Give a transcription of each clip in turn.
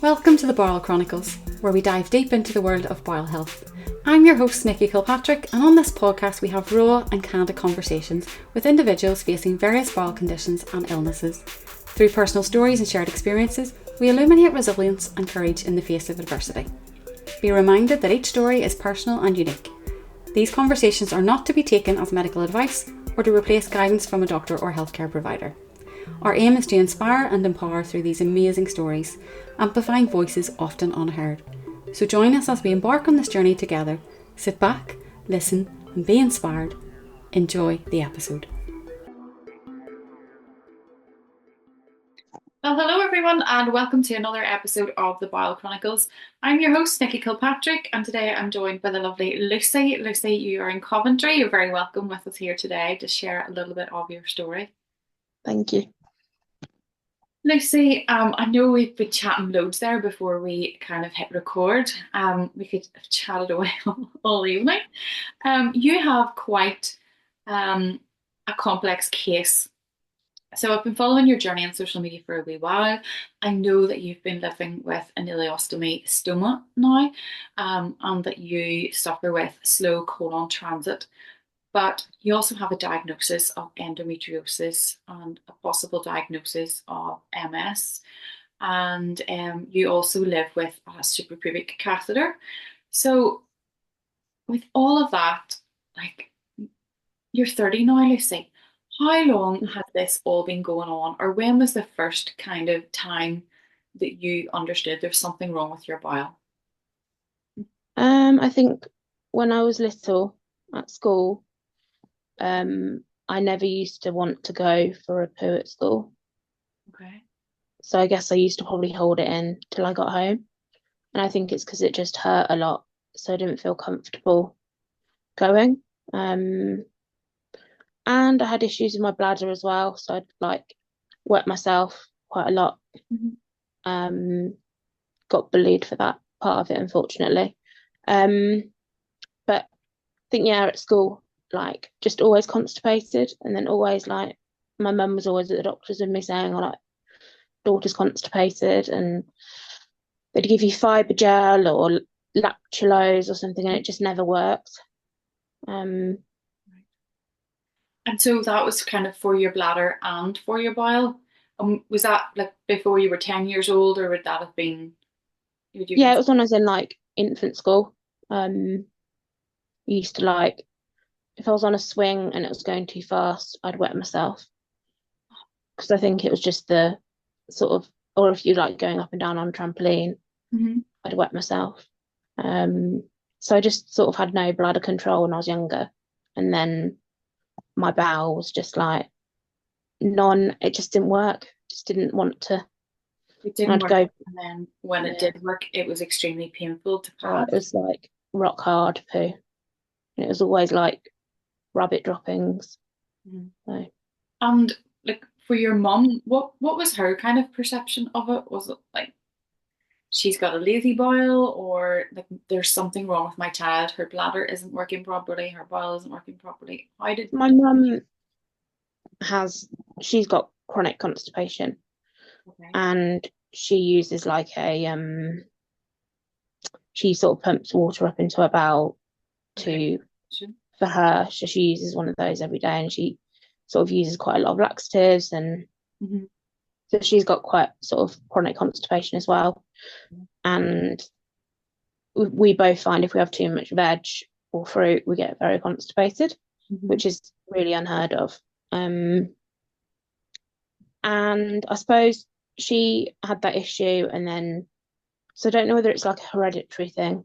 Welcome to the Bowel Chronicles, where we dive deep into the world of bowel health. I'm your host, Nikki Kilpatrick, and on this podcast we have raw and candid conversations with individuals facing various bowel conditions and illnesses. Through personal stories and shared experiences, we illuminate resilience and courage in the face of adversity. Be reminded that each story is personal and unique. These conversations are not to be taken as medical advice or to replace guidance from a doctor or healthcare provider. Our aim is to inspire and empower through these amazing stories, amplifying voices often unheard. So join us as we embark on this journey together. Sit back, listen, and be inspired. Enjoy the episode. Well, hello everyone, and welcome to another episode of the Bowel Chronicles. I'm your host, Nikki Kilpatrick, and today I'm joined by the lovely Lucy. Lucy, you are in Coventry. You're very welcome with us here today to share a little bit of your story. Thank you. Lucy, I know we've been chatting loads there before we kind of hit record. We could have chatted away all evening. You have quite a complex case. So I've been following your journey on social media for a wee while. I know that you've been living with an ileostomy stoma now, and that you suffer with slow colon transit. But you also have a diagnosis of endometriosis and a possible diagnosis of MS. And you also live with a suprapubic catheter. So with all of that, like, you're 30 now, Lucy. How long has this all been going on? Or when was the first kind of time that you understood there's something wrong with your bowel? I think when I was little at school, I never used to want to go for a poo at school. Okay. So I guess I used to probably hold it in till I got home. And I think it's because it just hurt a lot. So I didn't feel comfortable going. And I had issues with my bladder as well. So I'd like wet myself quite a lot. Mm-hmm. Got bullied for that part of it, unfortunately. But I think, yeah, at school, like just always constipated, and then always like my mum was always at the doctor's with me saying, "Oh, like daughter's constipated," and they'd give you fibre gel or lactulose or something, and it just never worked. And so that was kind of for your bladder and for your bowel. Was that like before you were 10 years old, or would that have been, would you Yeah, it consider? was when I was in like infant school. Used to like if I was on a swing and it was going too fast, I'd wet myself because I think it was just the sort of, or if you like going up and down on a trampoline, Mm-hmm. I'd wet myself. So I just sort of had no bladder control when I was younger. And then my bowel was just like it just didn't work. Just didn't want to. It And didn't I'd work. go, And then when it yeah, did work, it was extremely painful to it pass. was like rock hard poo. And it was always like rabbit droppings. Mhm. So And like for your mum, what was her kind of perception of it? Was it like she's got a lazy bowel, or like there's something wrong with my child? Her bladder isn't working properly, her bowel isn't working properly. How did? my mum she's got chronic constipation Okay. and she uses like she sort of pumps water up into her bowel Okay. to for her. So she uses one of those every day and she sort of uses quite a lot of laxatives and Mm-hmm. so she's got quite sort of chronic constipation as well. And we both find if we have too much veg or fruit, we get very constipated, Mm-hmm. which is really unheard of. And I suppose she had that issue and then so I don't know whether it's like a hereditary thing.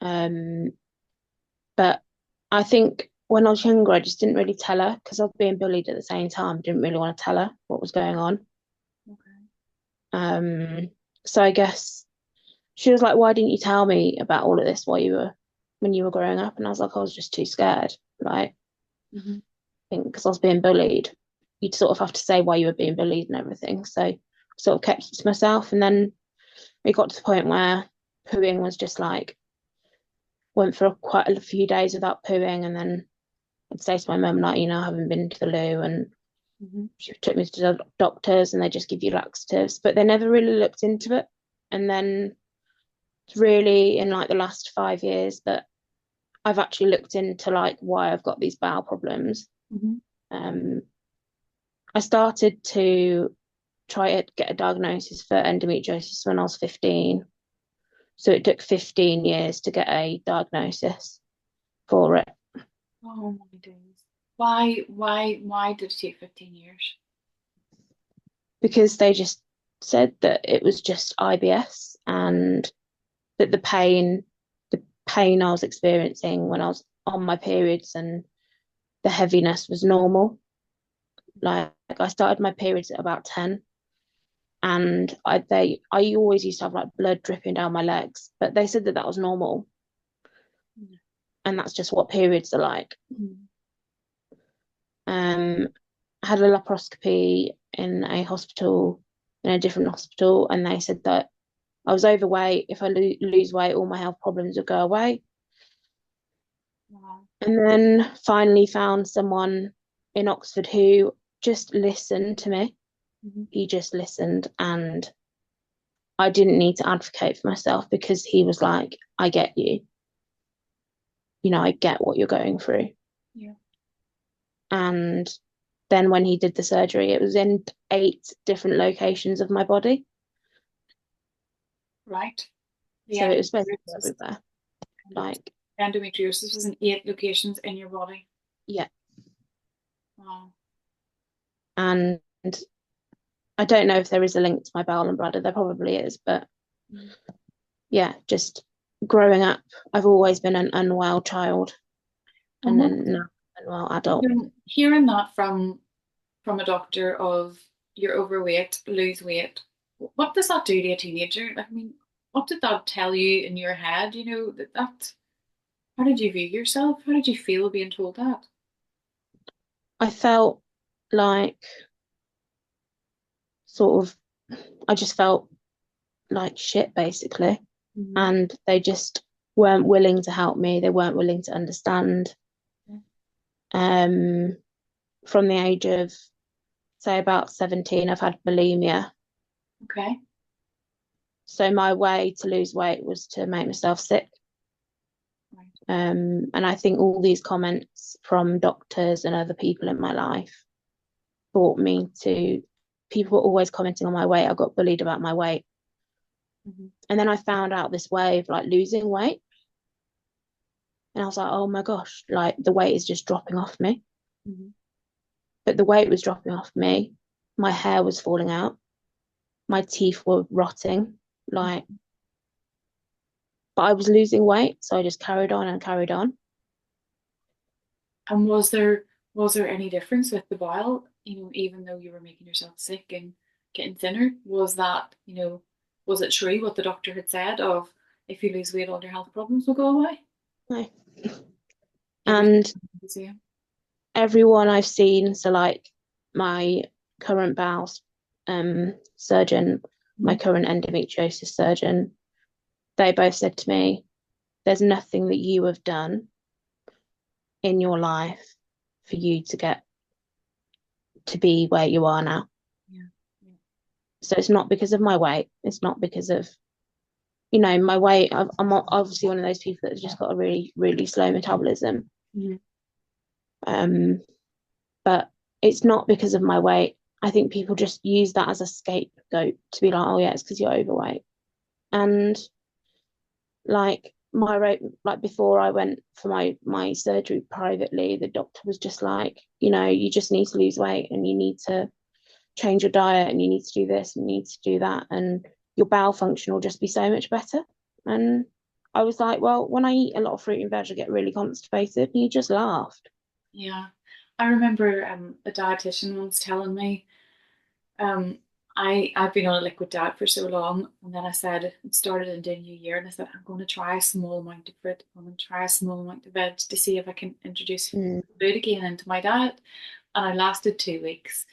Mm-hmm. But I think when I was younger, I just didn't really tell her because I was being bullied at the same time. I didn't really want to tell her what was going on. Okay. So I guess she was like, "Why didn't you tell me about all of this when you were growing up?" And I was like, "I was just too scared." Like, Mm-hmm. I think because I was being bullied, you'd sort of have to say why you were being bullied and everything. So I sort of kept it to myself. And then it got to the point where pooing was just like went for quite a few days without pooing, and then I'd say to my mum, like, I haven't been to the loo, and Mm-hmm. she took me to the doctors, and they just give you laxatives, but they never really looked into it. And then it's really in like the last 5 years that I've actually looked into like why I've got these bowel problems. Hmm. Um, I started to try to get a diagnosis for endometriosis when I was 15. So it took 15 years to get a diagnosis for it Oh my days. Why did it take 15 years? because they just said that it was just IBS and that the pain I was experiencing when I was on my periods and the heaviness was normal. Like I started my periods at about 10 and I always used to have like blood dripping down my legs, but they said that that was normal and that's just what periods are like. Mm. Um, I had a laparoscopy in a hospital, in a different hospital, and they said that I was overweight. If I lose weight, all my health problems would go away. Wow. And then finally found someone in Oxford who just listened to me. Hmm. He just listened, and I didn't need to advocate for myself because he was like, I get you. I get what you're going through. Yeah. And then when he did the surgery, it was in 8 different locations of my body. Right. The So it was basically endometriosis, everywhere. endo- Like, endometriosis was in 8 locations in your body. yeah. Wow. And I don't know if there is a link to my bowel and bladder. There probably is. But Mm. yeah, just growing up, I've always been an unwell child And and what, then now unwell adult. hearing that from a doctor of you're overweight, lose weight, what does that do to a teenager? Like, I mean, what did that tell you in your head? That how did you view yourself? How did you feel being told that? I felt like sort of, I just felt like shit basically. Hmm. And they just weren't willing to help me. They weren't willing to understand. Um, from the age of, say, about 17, I've had bulimia. Okay. So my way to lose weight was to make myself sick. Right. And I think all these comments from doctors and other people in my life brought me to people were always commenting on my weight. I got bullied about my weight. Hmm. And then I found out this way of like losing weight. And I was like, oh my gosh, like the weight is just dropping off me. Hmm. But the weight was dropping off me. My hair was falling out. My teeth were rotting. Like, but I was losing weight. So I just carried on and carried on. And was there any difference with the bile? Even though you were making yourself sick and getting thinner, was it true what the doctor had said of if you lose weight, all your health problems will go away? No. Everything And was the same. everyone I've seen, so like my current bowel surgeon, my Mhm. current endometriosis surgeon, they both said to me, there's nothing that you have done in your life for you to get to be where you are now. Yeah. Yeah. So it's not because of my weight. It's not because of, my weight. I'm obviously one of those people that's just got a really, really slow metabolism. Mhm. Um, but it's not because of my weight. I think people just use that as a scapegoat to be like, oh yeah, it's because you're overweight. And like my rate, like before I went for my surgery privately, the doctor was just like, you just need to lose weight and you need to change your diet and you need to do this and you need to do that and your bowel function will just be so much better. And I was like, well, when I eat a lot of fruit and veg, I get really constipated. And he just laughed. Yeah. I remember a dietitian once telling me, um, I've been on a liquid diet for so long, and then I said it started in the new year, and I said I'm going to try a small amount of fruit, I'm going to try a small amount of veg to see if I can introduce Mm, food again into my diet. And I lasted 2 weeks,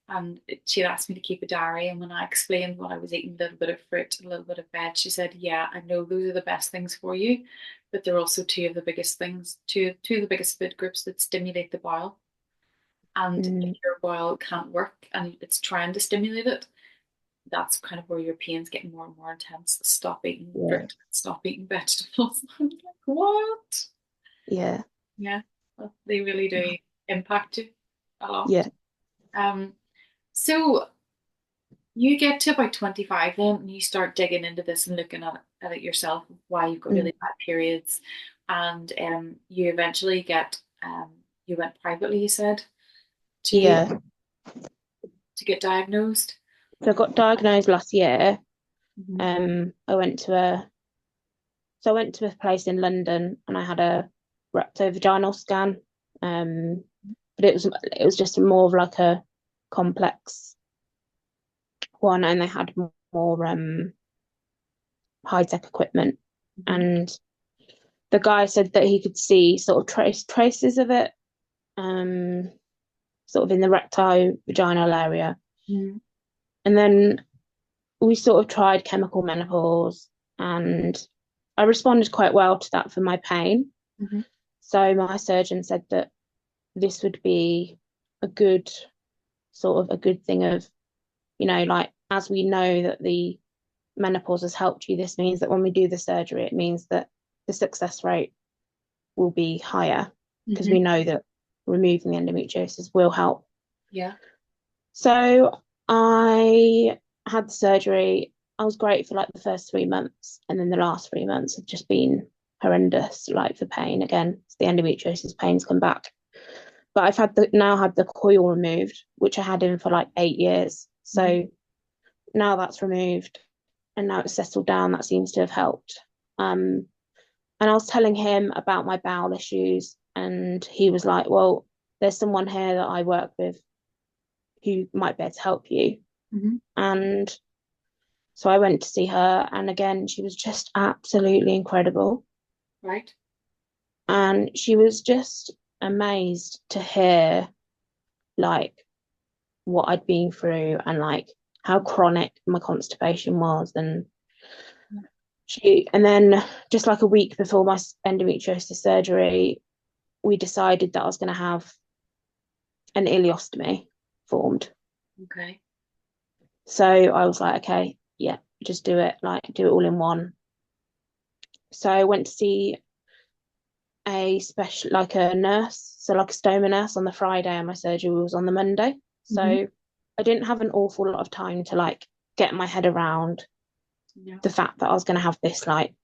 and she asked me to keep a diary. And when I explained what I was eating, a little bit of fruit, a little bit of veg, she said, "Yeah, I know those are the best things for you, but they're also two of the biggest things, two of the biggest food groups that stimulate the bowel. And if mm, your bowel can't work and it's trying to stimulate it, that's kind of where your pain's getting more and more intense. Stop eating Yeah. fruit, stop eating vegetables. I'm like, what? Yeah. Yeah, well, they really do impact you a lot. Yeah. Um, so you get to about 25 then, and you start digging into this and looking at it yourself, why you've got Mm. really bad periods, and you eventually get you went privately, you said, to Yeah. get diagnosed. So I got diagnosed last year. Hmm. I went to a So I went to a place in London and I had a rectovaginal scan. Um, but it was just more of like a complex one, and they had more high tech equipment. Hmm. And the guy said that he could see sort of traces of it, um, sort of in the rectovaginal area. Hmm. And then we sort of tried chemical menopause, and I responded quite well to that for my pain. Hmm. So my surgeon said that this would be a good a good thing of, like, as we know that the menopause has helped you, this means that when we do the surgery, it means that the success rate will be higher because Hmm. we know that removing the endometriosis will help. Yeah. So I had the surgery. I was great for like the first 3 months, and then the last 3 months have just been horrendous, like for pain. Again, it's the endometriosis pains come back. But I've now had the coil removed, which I had in for like 8 years. Hmm. So now that's removed and now it's settled down. That seems to have helped. Um, and I was telling him about my bowel issues, and he was like, "Well, there's someone here that I work with who might be able to help you." Hmm. And so I went to see her, and again, she was just absolutely incredible. Right. And she was just amazed to hear like what I'd been through and like how chronic my constipation was. And then just like a week before my endometriosis surgery, we decided that I was going to have an ileostomy formed. Okay. So I was like, okay, yeah, just do it, like do it all in one. So I went to see a special, like a nurse, so like a stoma nurse on the Friday, and my surgery was on the Monday. So Hmm. I didn't have an awful lot of time to like get my head around Yeah. the fact that I was going to have this like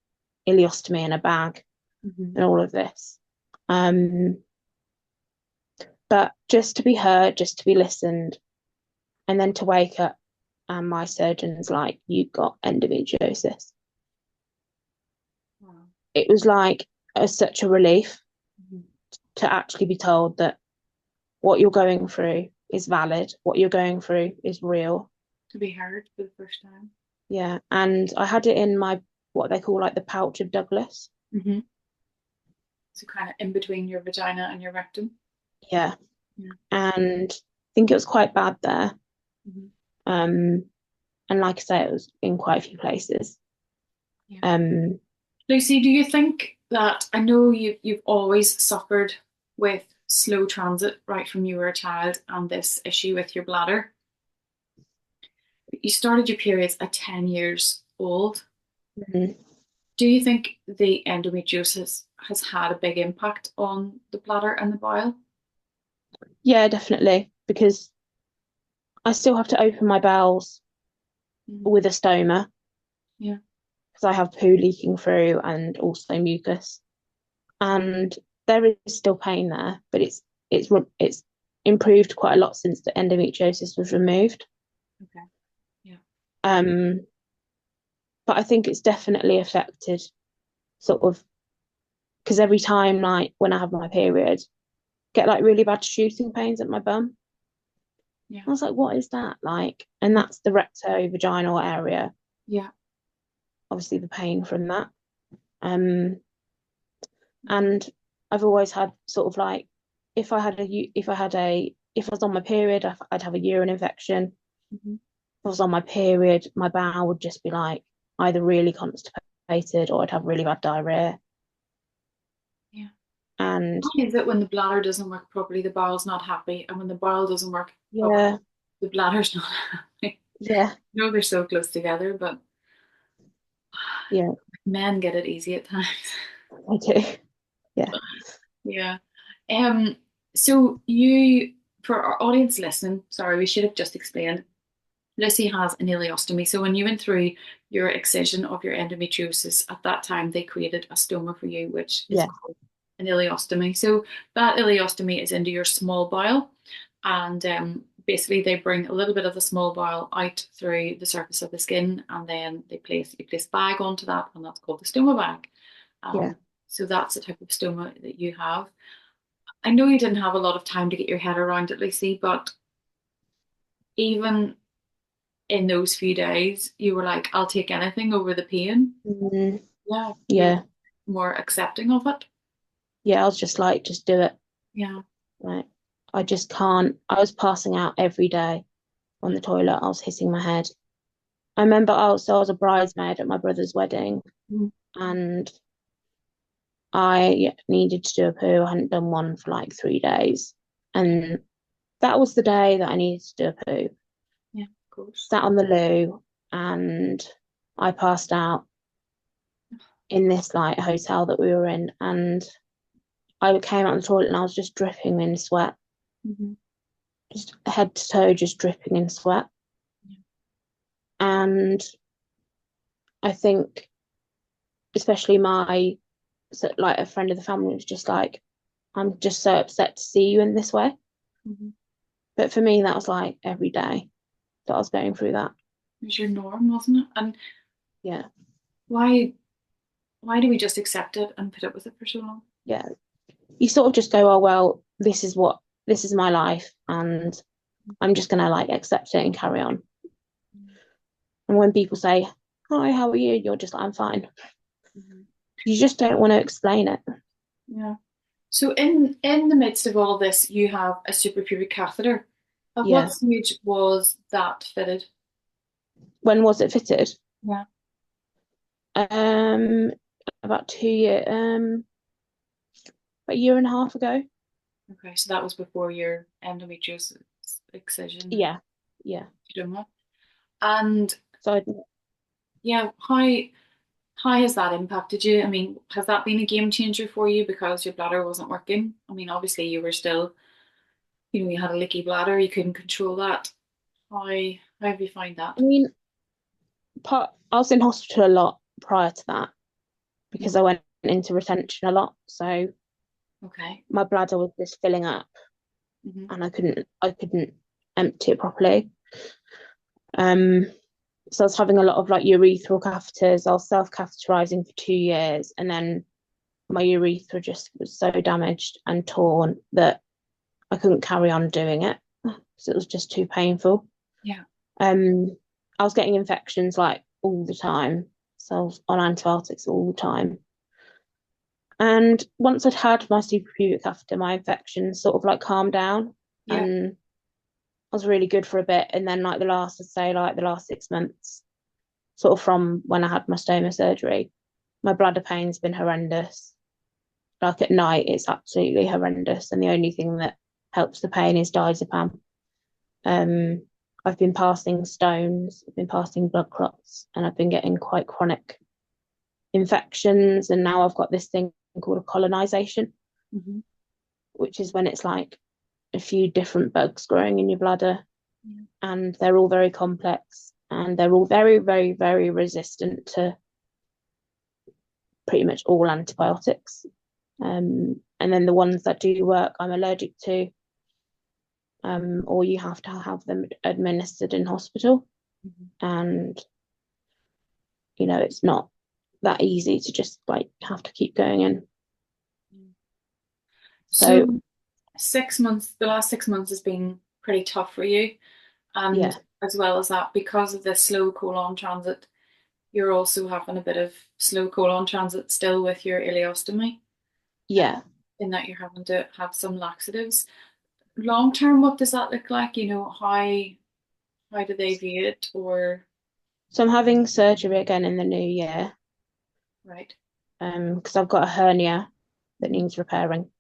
ileostomy in a bag Hmm. and all of this. Um, but just to be heard, just to be listened, and then to wake up and my surgeon's like, "You got endometriosis." Wow. It was like such a relief Hmm. to actually be told that what you're going through is valid, what you're going through is real. To be heard for the first time. Yeah. And I had it in my, what they call like the pouch of Douglas. Hmm. So kind of in between your vagina and your rectum. Yeah. Yeah. And I think it was quite bad there. Hmm. Um, and like I say, it was in quite a few places. Yeah. Um, Lucy, do you think that I know you've always suffered with slow transit right from you were a child and this issue with your bladder? You started your periods at 10 years old. mhm. Do you think the endometriosis has had a big impact on the bladder and the bowel? Yeah, definitely. Because I still have to open my bowels Mm. with a stoma Yeah. because I have poo leaking through and also mucus. And there is still pain there, but it's improved quite a lot since the endometriosis was removed. Okay. Yeah. Um, but I think it's definitely affected sort of because every time like when I have my period, get like really bad shooting pains at my bum. Yeah. I was like, what is that like? And Mm. that's the rectovaginal area. Yeah. Obviously, the pain from that. Um, and I've always had sort of like if I was on my period, I'd have a urine infection. Mm-hmm. If I was on my period, my bowel would just be like either really constipated or I'd have really bad diarrhea. Yeah. And Why is it when the bladder doesn't work properly, the bowel's not happy, and when the bowel doesn't work properly, yeah, the bladder's not happy? Yeah, No, they're so close together, but yeah, men get it easy at times. I do. Yeah, Yeah. Um, so you, for our audience listening, sorry, we should have just explained. Lucy has an ileostomy. So when you went through your excision of your endometriosis, at that time they created a stoma for you, which is yeah, called an ileostomy. So that ileostomy is into your small bowel, and basically they bring a little bit of the small bowel out through the surface of the skin, and then you place bag onto that, and that's called the stoma bag. yeah. Um, so that's the type of stoma that you have. I know you didn't have a lot of time to get your head around it, Lucy, but even in those few days, you were like, I'll take anything over the pain. Mm, Yeah, you're yeah, more accepting of it. yeah. I was just like, just do it. Yeah. Like, I just can't. I was passing out every day on Yeah. the toilet. I was hitting my head. I remember also I was a bridesmaid at my brother's wedding, Mhm. and I needed to do a poo. I hadn't done one for like 3 days. And that was the day that I needed to do a poo. Yeah, of course. Sat on the loo and I passed out in this like hotel that we were in. And I came out of the toilet and I was just dripping in sweat, Hmm. just head to toe, just dripping in sweat. Yeah. And I think, especially like a friend of the family was just like, I'm just so upset to see you in this way. Hmm. But for me, that was like every day that I was going through that. It was your norm, wasn't it? And Yeah, why why do we just accept it and put up with it for so long? yeah. You sort of just go, oh well, this is my life, and I'm just gonna like accept it and carry on. And when people say, "Hi, how are you?" You're just like, I'm fine. Mm-hmm. You just don't want to explain it. Yeah. So in the midst of all of this, you have a suprapubic catheter. At what Yeah. stage was that fitted? When was it fitted? Yeah. Um, about 2 year, a year and a half ago. Okay, so that was before your endometriosis excision and Yeah, yeah. stoma. And So yeah, how has that impacted you? I mean, has that been a game changer for you because your bladder wasn't working? I mean, obviously you were still, you had a leaky bladder, you couldn't control that. How have you found that? I mean, I was in hospital a lot prior to that Mm. because I went into retention a lot. So Okay. my bladder was just filling up, Hmm. and I couldn't empty it properly. Um, so I was having a lot of like urethral catheters. I was self-catheterizing for 2 years, and then my urethra just was so damaged and torn that I couldn't carry on doing it. So it was just too painful. Yeah. Um, I was getting infections like all the time. So I was on antibiotics all the time. And once I'd had my suprapubic catheter, my infections sort of like calmed down, Yeah. and I was really good for a bit. And then I'd say like the last 6 months, sort of from when I had my stoma surgery, my bladder pain's been horrendous. Like at night, it's absolutely horrendous. And the only thing that helps the pain is diazepam. Um, I've been passing stones, I've been passing blood clots, and I've been getting quite chronic infections. And now I've got this thing called a colonization, Hmm. which is when it's like a few different bugs growing in your bladder, Yeah. and they're all very complex and they're all very, very, very resistant to pretty much all antibiotics. And then the ones that do work, I'm allergic to, or you have to have them administered in hospital. Hmm. And, it's not that easy to just like have to keep going in. So, So 6 months, the last 6 months has been pretty tough for you. And yeah, as well as that, because of the slow colon transit, you're also having a bit of slow colon transit still with your ileostomy, yeah. in that you're having to have some laxatives. Long term, what does that look like? How do they view it? Or So I'm having surgery again in the new year, right? because I've got a hernia that Mhm. needs repairing,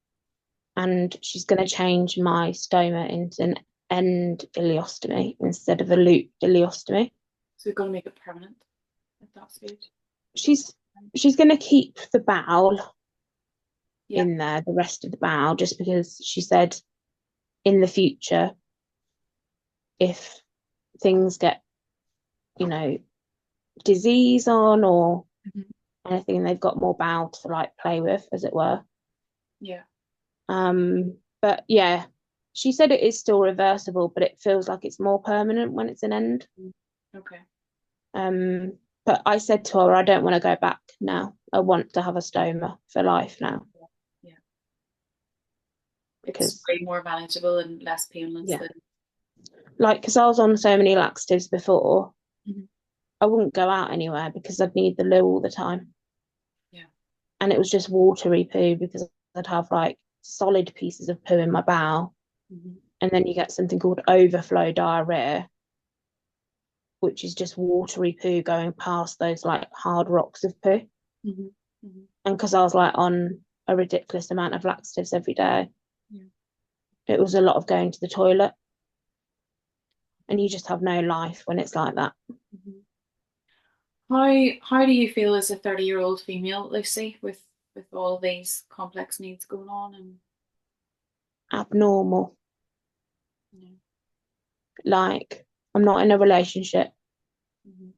and she's going to change my stoma into an end ileostomy instead of a loop ileostomy. So we're going to make it permanent at that stage. She's she's going to keep the bowel Yeah. in there, the rest of the bowel, just because she said in the future, if things get, you know, disease on or Mhm. anything, they've got more bowel to like play with, as it were. Yeah. But yeah, she said it is still reversible, but it feels like it's more permanent when it's an end. Mm. Okay. Um, but I said to her, I don't want to go back now. I want to have a stoma for life now Yeah. Yeah. It's because way more manageable and less painless yeah, than. like because I was on so many laxatives before, Mhm. I wouldn't go out anywhere because I'd need the loo all the time, Yeah. and it was just watery poo because I'd have like solid pieces of poo in my bowel, Mhm. and then you get something called overflow diarrhea, which is just watery poo going past those like hard rocks of poo. Mhm. Mhm. And because I was like on a ridiculous amount of laxatives every day, Yeah. it was a lot of going to the toilet, and you just have no life when it's like that. Mhm. How do you feel as a 30-year-old female, Lucy, with all these complex needs going on and Abnormal. you know, Like, I'm not in a relationship, mhm.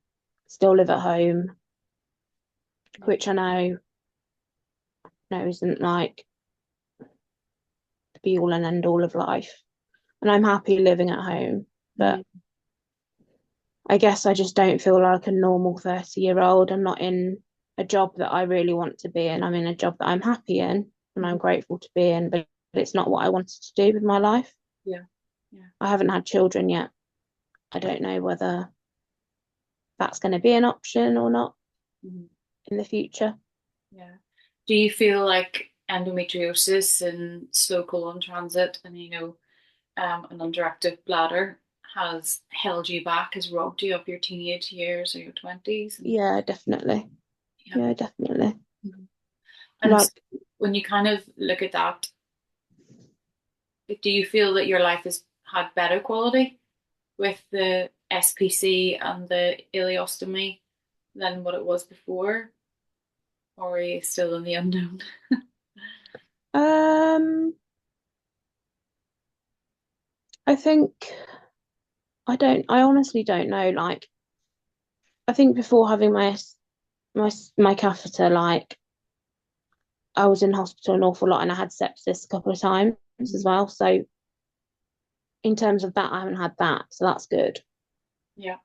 still live at home, Yeah. which I know isn't like the be all and end all of life. And I'm happy living at home, but Mhm. I guess I just don't feel like a normal 30-year-old. I'm not in a job that I really want to be in. I'm in a job that I'm happy in and I'm Mhm. grateful to be in, but it's not what I wanted to do with my life. Yeah. Yeah. I haven't had children yet. I don't know whether that's going to be an option or not Mhm. in the future. Yeah. Do you feel like endometriosis and slow colon transit and an underactive bladder has held you back, has robbed you of your teenage years or your 20s? And Yeah, definitely. yeah. Yeah, definitely. Mhm. And Like, so when you kind of look at that, do you feel that your life has had better quality with the SPC and the ileostomy than what it was before? Or are you still in the unknown? um, I think I honestly don't know. Like, I think before having my catheter, like I was in hospital an awful lot and I had sepsis a couple of times as well. So in terms of that, I haven't had that. So that's good. Yeah.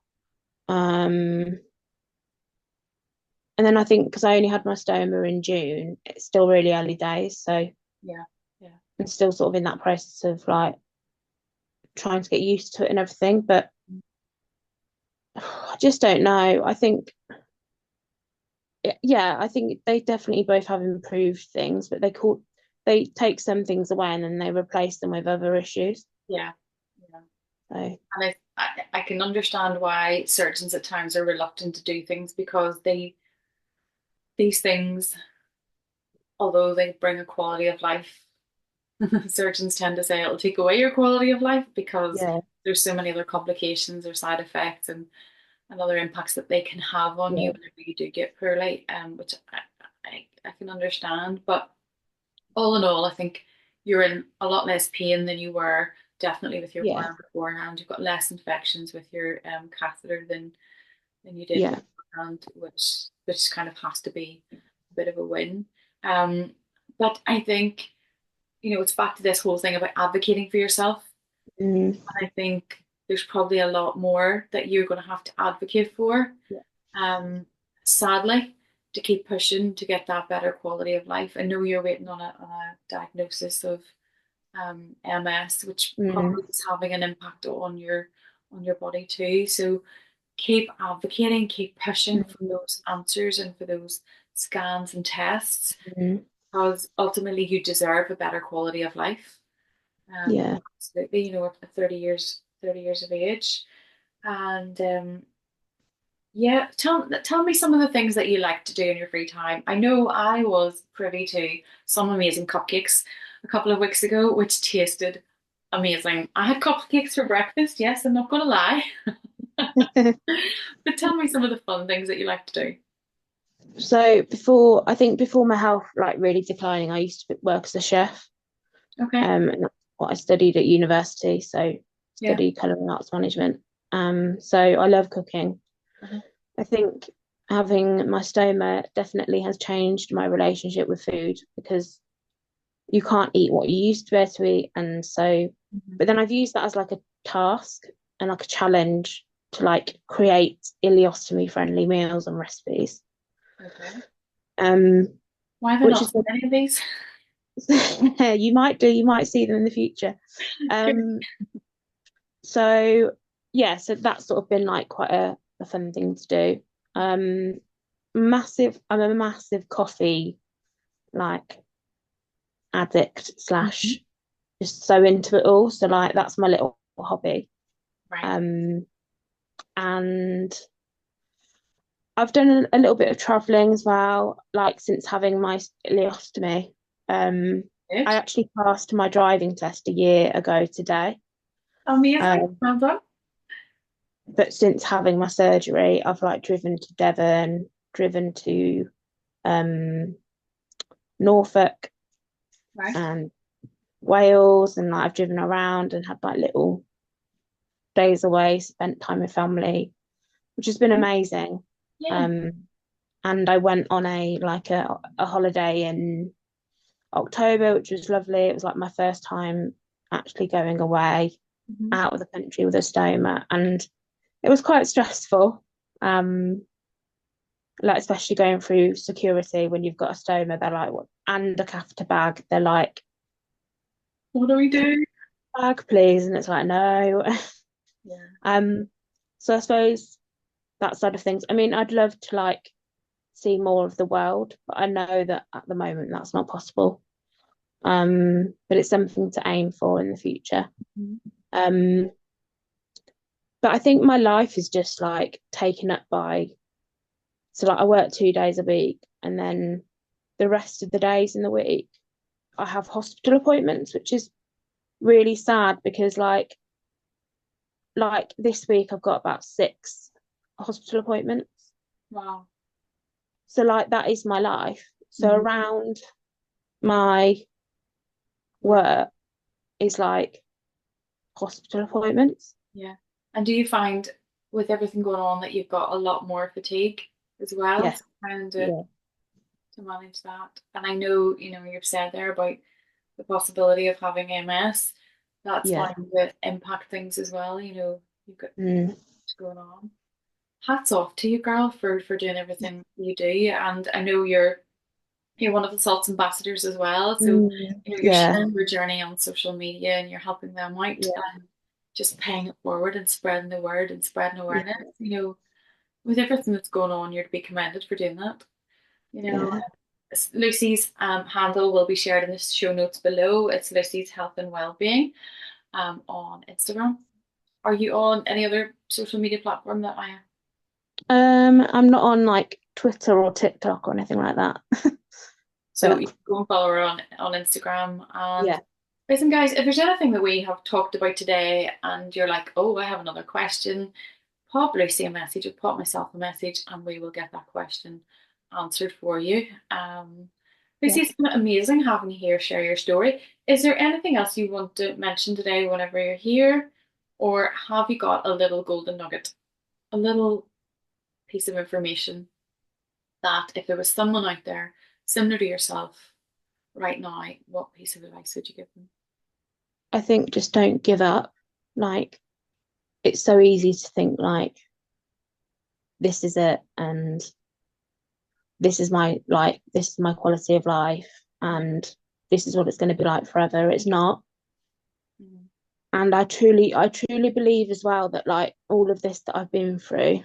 Um, and then I think because I only had my stoma in June, it's still really early days. So Yeah. Yeah. I'm still sort of in that process of like trying to get used to it and everything. But I just don't know. I think, yeah, I think they definitely both have improved things, but they take some things away and then they replace them with other issues. Yeah. Yeah. So And I can understand why surgeons at times are reluctant to do things because these things, although they bring a quality of life, surgeons tend to say it'll take away your quality of life because yeah, there's so many other complications or side effects and other impacts that they can have on you yeah, whenever you do get poorly, which I can understand. But all in all, I think you're in a lot less pain than you were definitely with your yeah, burn beforehand. You've got less infections with your catheter than you did yeah. beforehand, which kind of has to be a bit of a win. Um, but I think it's back to this whole thing about advocating for yourself. Mm, And I think there's probably a lot more that you're going to have to advocate for, yeah, um, sadly, to keep pushing to get that better quality of life. I know you're waiting on a diagnosis of MS, which mm, probably is having an impact on your body too. So keep advocating, keep pushing for mm, those answers and for those scans and tests, mm, because ultimately you deserve a better quality of life. yeah. Absolutely, at 30 years of age. And yeah, tell me some of the things that you like to do in your free time. I know I was privy to some amazing cupcakes a couple of weeks ago, which tasted Amazing. I had cupcakes for breakfast. Yes, I'm not gonna lie. But tell me some of the fun things that you like to do. So before, I think before my health like really declining, I used to work as a chef. Okay. And that's what I studied at university. So Yeah. studied culinary arts management. So I love cooking. Uh-huh. I think having my stoma definitely has changed my relationship with food because you can't eat what you used to be able to eat. And so, Mhm. but then I've used that as like a task and like a challenge to like create ileostomy friendly meals and recipes. Okay. Um, Why have I which not is seen any of these? you might see them in the future. Good. Um, so yeah, so that's sort of been like quite a fun thing to do. Um, I'm a massive coffee like addict Mhm. slash just so into it all. So like that's my little hobby. Right. Um, and I've done a little bit of traveling as well, like since having my ileostomy. Um, I Good. actually passed my driving test a year ago today. Amazing. Um, Well done. but since having my surgery, I've like driven to Devon, driven to um Norfolk Right. and Wales, and like I've driven around and had like little days away, spent time with family, which has been amazing. Yeah. Um, and I went on a holiday in October, which was lovely. It was like my first time actually going away Mhm. out of the country with a stoma, and it was quite stressful. Um, like especially going through security when you've got a stoma, they're like, what? And a catheter bag, they're like, What do we do? bag, please, and it's like, no. Yeah. So I suppose that side of things. I mean, I'd love to like see more of the world, but I know that at the moment that's not possible. But it's something to aim for in the future. Mhm. Um, but I think my life is just like taken up by, so like I work 2 days a week, and then the rest of the days in the week I have hospital appointments, which is really sad because like this week I've got about 6 hospital appointments. Wow. So like that is my life. So Mhm. around my Work. work is like hospital appointments. Yeah. And do you find with everything going on that you've got a lot more fatigue as well? Yeah, So trying yeah, to manage that. And I know, you've said there about the possibility of having MS. That's yeah. bound to impact things as well. You've got Mm, what's going on. Hats off to you, girl, for doing everything you do. And I know you're one of the Salts ambassadors as well. So, you're yeah, sharing your journey on social media and you're helping them out yeah, and just paying it forward and spreading the word and spreading yeah, awareness. With everything that's going on, you're to be commended for doing that. You know, yeah. Lucy's handle will be shared in the show notes below. It's Lucy's Health and Wellbeing on Instagram. Are you on any other social media platform that I am? I'm not on like Twitter or TikTok or anything like that. So But you can go and follow her on Instagram. And yeah, listen, guys, if there's anything that we have talked about today and you're like, oh, I have another question, pop Lucy a message or pop myself a message and we will get that question answered for you. yeah. Lucy, it's been amazing having you here share your story. Is there anything else you want to mention today whenever you're here? Or have you got a little golden nugget, a little piece of information that if there was someone out there similar to yourself right now, what piece of advice would you give them? I think just don't give up. Like it's so easy to think like this is it and this is my quality of life Yeah. and this is what it's going to be like forever. It's not. Mm. And I truly believe as well that like all of this that I've been through,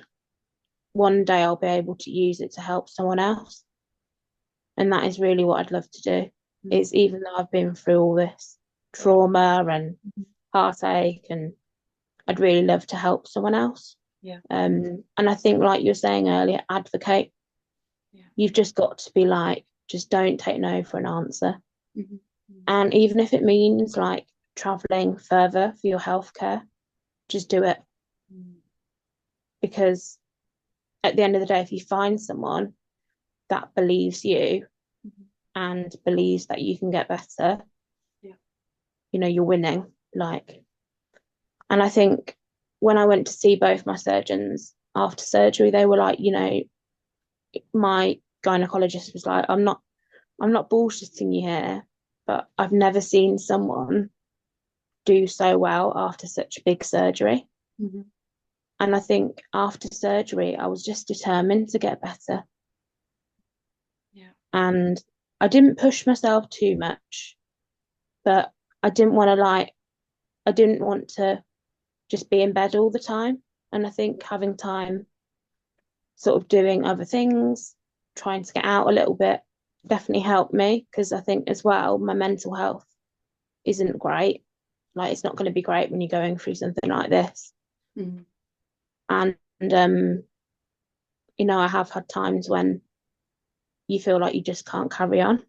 one day I'll be able to use it to help someone else. And that is really what I'd love to do. Mm. Is even though I've been through all this Yeah. trauma and Mhm. heartache, and I'd really love to help someone else. Yeah. And I think, like you were saying earlier, advocate. Yeah. You've just got to be like, just don't take no for an answer. Mhm. Mhm. And even if it means like traveling further for your healthcare, just do it. Mm. Because at the end of the day, if you find someone that believes you Mhm. and believes that you can get better, Yeah. you're winning. Like, and I think when I went to see both my surgeons after surgery, they were like, my gynecologist was like, I'm not bullshitting you here, but I've never seen someone do so well after such a big surgery. Mhm. And I think after surgery, I was just determined to get better. Yeah. And I didn't push myself too much, but I didn't want to I didn't want to just be in bed all the time. And I think having time, sort of doing other things, trying to get out a little bit, definitely helped me because I think as well, my mental health isn't great. Like, it's not going to be great when you're going through something like this. Mhm. And, I have had times when you feel like you just can't carry on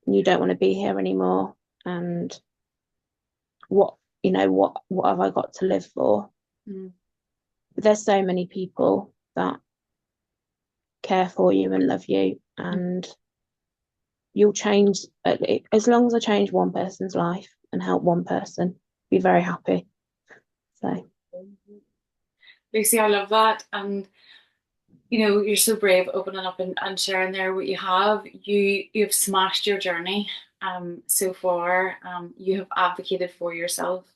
and you don't want to be here anymore. And what, what have I got to live for? Mhm. But there's so many people that care for you and love you, and you'll change. As long as I change one person's life and help one person, be very happy. So Mhm. Lucy, I love that. And you're so brave opening up and sharing there what you have. You've smashed your journey so far. You have advocated for yourself.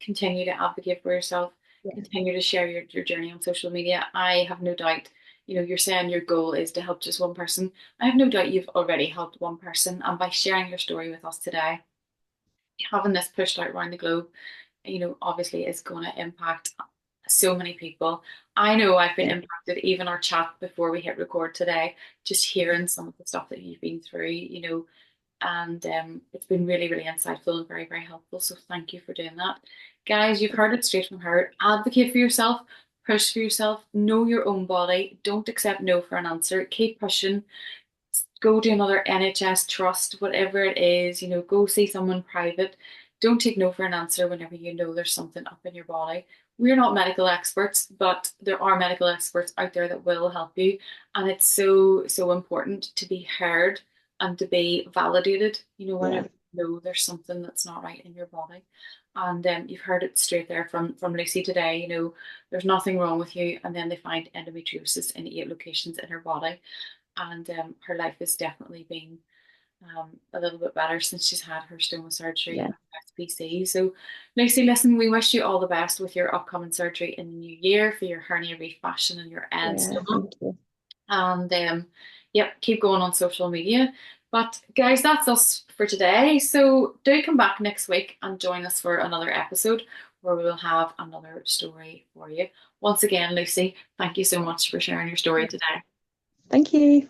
Continue to advocate for yourself. yeah, Continue to share your journey on social media. I have no doubt, you're saying your goal is to help just one person. I have no doubt you've already helped one person. And by sharing your story with us today, having this pushed out around the globe, obviously is going to impact so many people. I know I've been yeah, impacted, even our chat before we hit record today, just hearing some of the stuff that you've been through, and it's been really, really insightful and very, very helpful. So thank you for doing that. Guys, you've heard it straight from her. Advocate for yourself, push for yourself, know your own body, don't accept no for an answer, keep pushing, go to another NHS trust, whatever it is, go see someone private. Don't take no for an answer whenever you know there's something up in your body. We're not medical experts, but there are medical experts out there that will help you. And it's so, so important to be heard and to be validated, yeah, whenever you know there's something that's not right in your body. And you've heard it straight there from Lucy today, there's nothing wrong with you. And then they find endometriosis in 8 locations in her body, and her life has definitely been a little bit better since she's had her stoma surgery yeah, and SBC. So, Lucy, listen, we wish you all the best with your upcoming surgery in the new year for your hernia refashion and your end yeah. stoma. Thank you. And yep, keep going on social media. But guys, that's us for today. So do come back next week and join us for another episode where we will have another story for you. Once again, Lucy, thank you so much for sharing your story today. Thank you.